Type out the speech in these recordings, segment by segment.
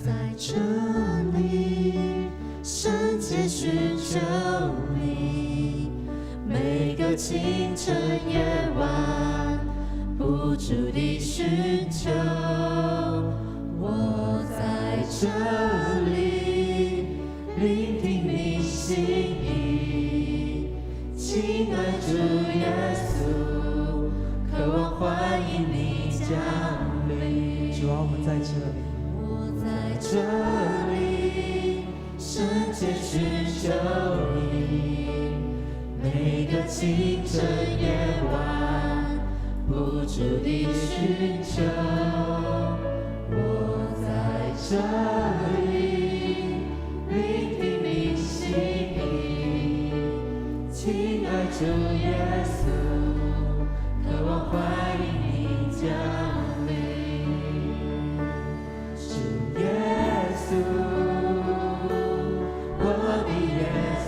在这里，深切寻求你，每个清晨夜晚，不住地寻求。我在这里，聆听你心意，亲爱主耶稣，渴望欢迎你降临。主啊，我们在这里，我在这里，深切寻求你，每个清晨夜晚，不住地寻求。我在这里，聆听你心意，亲爱主耶稣，渴望欢迎你降临。主耶稣，我的耶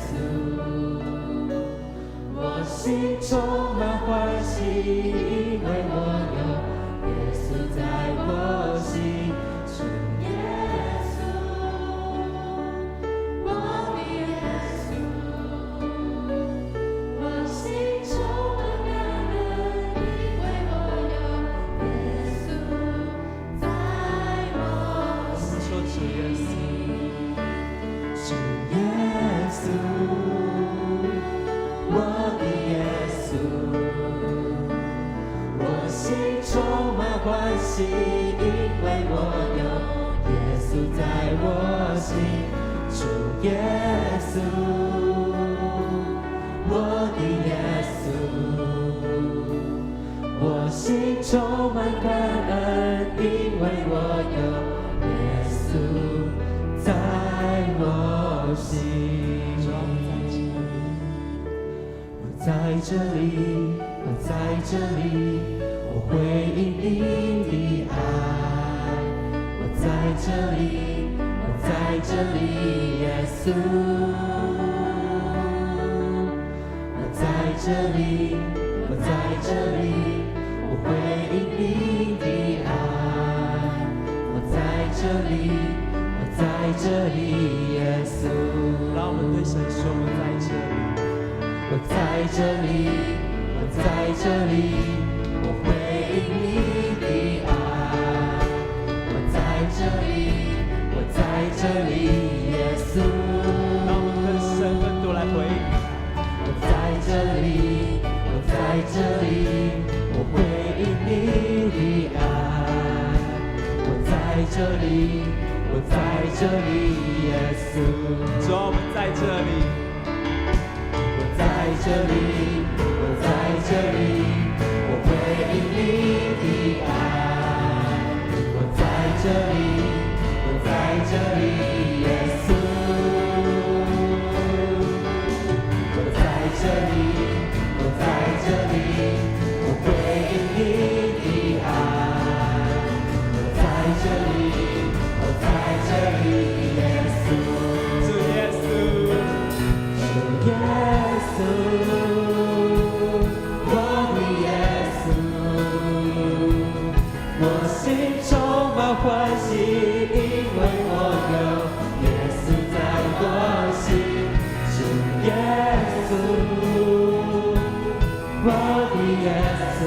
稣，我心充满欢喜，因为我有耶稣在我心。主耶稣，我的耶稣，我心充满感恩，因为我有耶稣在我心。说主耶稣，主耶稣，我的耶稣，我心充满欢喜，因为我有耶稣在我心。主耶稣，我的耶稣，我心充满感恩，因为我有耶稣在我心。我在这里，我在这里，我回应你的爱。我在这里，我在这里，耶稣。我在这里，我在这里，我回应你的爱。我在这里，我在这里，耶稣。让我们对神说，我们在这里。我在这里，我在这里，我回应你的爱。我在这里，我在这里，耶稣。让我们更深更多来回应。我在这里，我在这里，我回应你的爱。我在这里，我在这里，耶稣。主啊，我们在这里。我在这里，我在这里，我回应你的爱。我在这里，我在这里，耶稣。我在这里，我在这里，我回应你的爱。我在这里，我在这里，耶稣。主耶稣，主耶稣，我的耶稣，我心充满欢喜，因为我有耶稣在我心。主耶稣，我的耶稣，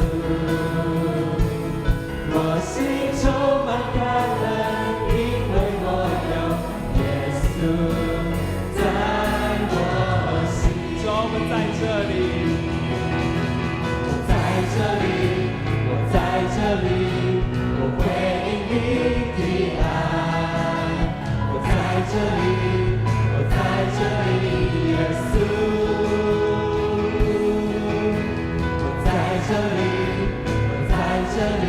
我心充满感恩，因为我有耶稣在我心。主啊，我们在这里。我在这里，我在这里，我回应你的爱。我在这里，我在这里，耶稣。我在这里，我在这里，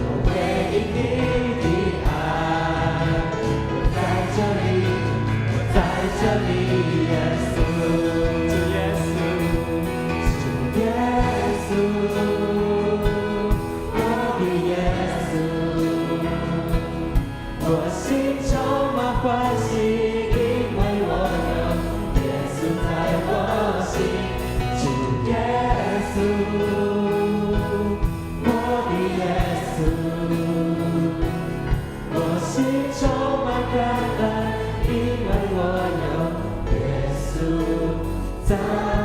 我回应你的爱。我在这里，我在这里，耶稣。主耶稣，主耶稣，我的耶稣，我心充满欢喜，因为我有耶稣在我心。主耶稣，我的耶稣，我心充满在